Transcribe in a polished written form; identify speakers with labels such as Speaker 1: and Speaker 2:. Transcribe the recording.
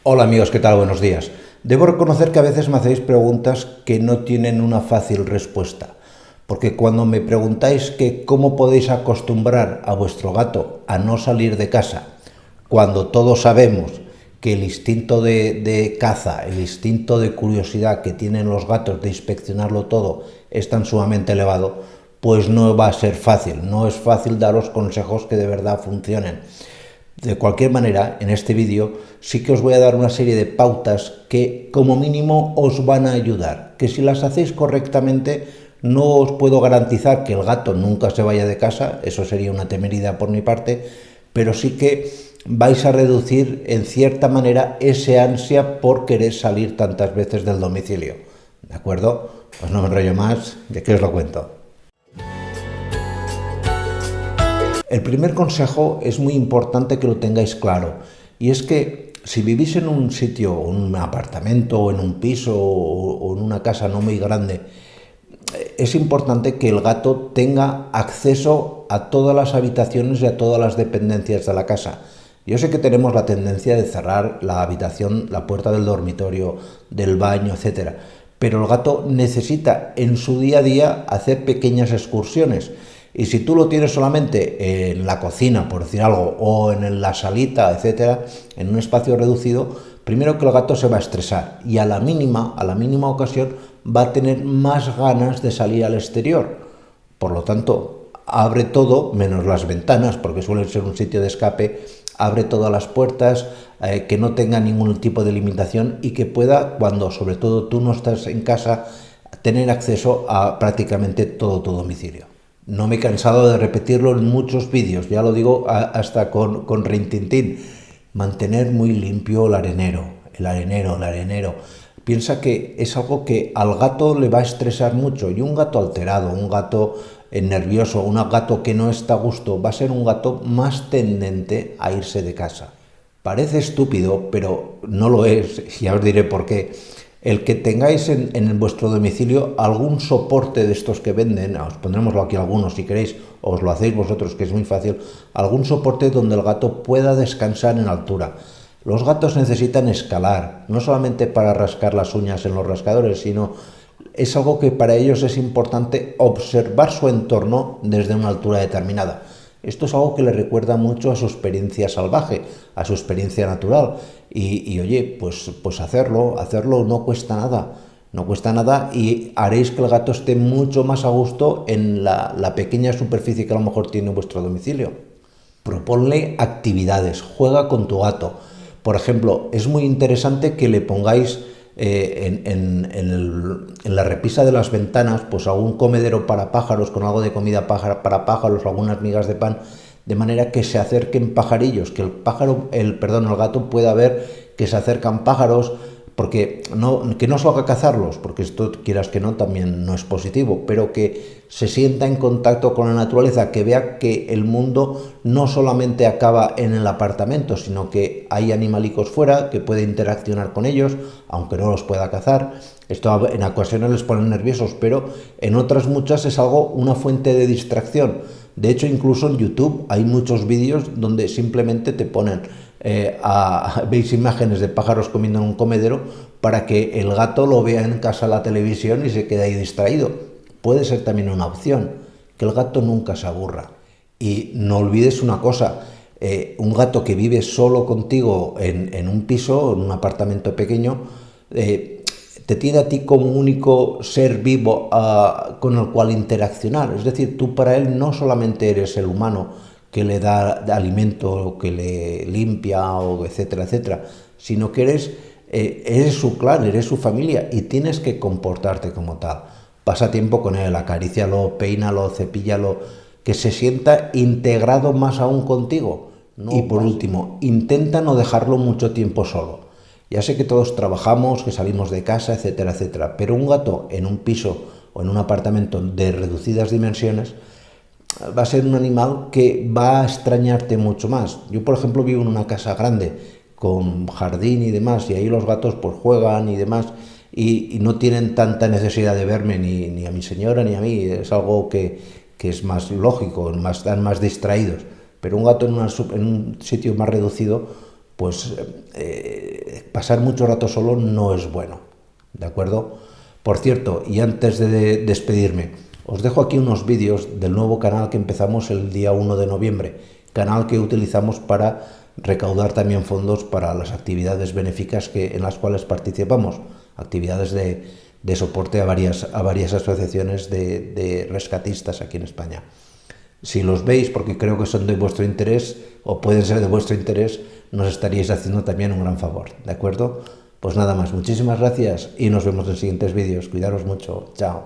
Speaker 1: Hola amigos, ¿qué tal? Buenos días. Debo reconocer que a veces me hacéis preguntas que no tienen una fácil respuesta, porque cuando me preguntáis que cómo podéis acostumbrar a vuestro gato a no salir de casa, cuando todos sabemos que el instinto de caza, el instinto de curiosidad que tienen los gatos de inspeccionarlo todo es tan sumamente elevado, pues no va a ser fácil, no es fácil daros consejos que de verdad funcionen. De cualquier manera, en este vídeo sí que os voy a dar una serie de pautas que como mínimo os van a ayudar, que si las hacéis correctamente no os puedo garantizar que el gato nunca se vaya de casa, eso sería una temeridad por mi parte, pero sí que vais a reducir en cierta manera ese ansia por querer salir tantas veces del domicilio. ¿De acuerdo? Pues no me enrollo más, ¿de qué os lo cuento? El primer consejo es muy importante que lo tengáis claro, y es que si vivís en un sitio, en un apartamento, o en un piso, o en una casa no muy grande, es importante que el gato tenga acceso a todas las habitaciones y a todas las dependencias de la casa. Yo sé que tenemos la tendencia de cerrar la habitación, la puerta del dormitorio, del baño, etcétera, pero el gato necesita en su día a día hacer pequeñas excursiones. Y si tú lo tienes solamente en la cocina, por decir algo, o en la salita, etcétera, en un espacio reducido, primero que el gato se va a estresar y a la mínima ocasión va a tener más ganas de salir al exterior. Por lo tanto, abre todo, menos las ventanas, porque suele ser un sitio de escape, abre todas las puertas, que no tenga ningún tipo de limitación y que pueda, cuando sobre todo tú no estás en casa, tener acceso a prácticamente todo tu domicilio. No me he cansado de repetirlo en muchos vídeos, ya lo digo hasta con rintintín. Mantener muy limpio el arenero, el arenero, el arenero. Piensa que es algo que al gato le va a estresar mucho, y un gato alterado, un gato nervioso, un gato que no está a gusto, va a ser un gato más tendente a irse de casa. Parece estúpido, pero no lo es, y ya os diré por qué. El que tengáis en vuestro domicilio algún soporte de estos que venden, os pondremos aquí algunos si queréis, os lo hacéis vosotros, que es muy fácil, algún soporte donde el gato pueda descansar en altura. Los gatos necesitan escalar, no solamente para rascar las uñas en los rascadores, sino es algo que para ellos es importante observar su entorno desde una altura determinada. Esto es algo que le recuerda mucho a su experiencia salvaje, a su experiencia natural. Y oye, pues hacerlo no cuesta nada. No cuesta nada y haréis que el gato esté mucho más a gusto en la pequeña superficie que a lo mejor tiene vuestro domicilio. Proponle actividades, juega con tu gato. Por ejemplo, es muy interesante que le pongáis en la repisa de las ventanas pues algún comedero para pájaros con algo de comida para pájaros, algunas migas de pan, de manera que se acerquen pajarillos, que el gato pueda ver que se acercan pájaros, porque que no salga a cazarlos, porque esto, quieras que no, también no es positivo, pero que se sienta en contacto con la naturaleza, que vea que el mundo no solamente acaba en el apartamento, sino que hay animalicos fuera, que puede interaccionar con ellos, aunque no los pueda cazar. Esto en ocasiones les pone nerviosos, pero en otras muchas es una fuente de distracción. De hecho, incluso en YouTube hay muchos vídeos donde simplemente te ponen veis imágenes de pájaros comiendo en un comedero para que el gato lo vea en casa en la televisión y se quede ahí distraído. Puede ser también una opción, que el gato nunca se aburra. Y no olvides una cosa, un gato que vive solo contigo en un piso, en un apartamento pequeño, te tiene a ti como único ser vivo con el cual interaccionar. Es decir, tú para él no solamente eres el humano que le da alimento, que le limpia, o etcétera, etcétera, sino que eres su clan, eres su familia y tienes que comportarte como tal. Pasa tiempo con él, acarícialo, peínalo, cepíllalo, que se sienta integrado más aún contigo. No, y por último, intenta no dejarlo mucho tiempo solo. Ya sé que todos trabajamos, que salimos de casa, etcétera, etcétera, pero un gato en un piso o en un apartamento de reducidas dimensiones va a ser un animal que va a extrañarte mucho más. Yo, por ejemplo, vivo en una casa grande con jardín y demás, y ahí los gatos pues juegan y demás, y no tienen tanta necesidad de verme ni a mi señora ni a mí. Es algo que es más lógico, están más distraídos. Pero un gato en un sitio más reducido pues pasar mucho rato solo no es bueno, ¿de acuerdo? Por cierto, y antes de despedirme, os dejo aquí unos vídeos del nuevo canal que empezamos el día 1 de noviembre, canal que utilizamos para recaudar también fondos para las actividades benéficas en las cuales participamos, actividades de soporte a varias asociaciones de rescatistas aquí en España. Si los veis, porque creo que son de vuestro interés o pueden ser de vuestro interés, nos estaríais haciendo también un gran favor, ¿de acuerdo? Pues nada más, muchísimas gracias y nos vemos en siguientes vídeos. Cuidaros mucho, chao.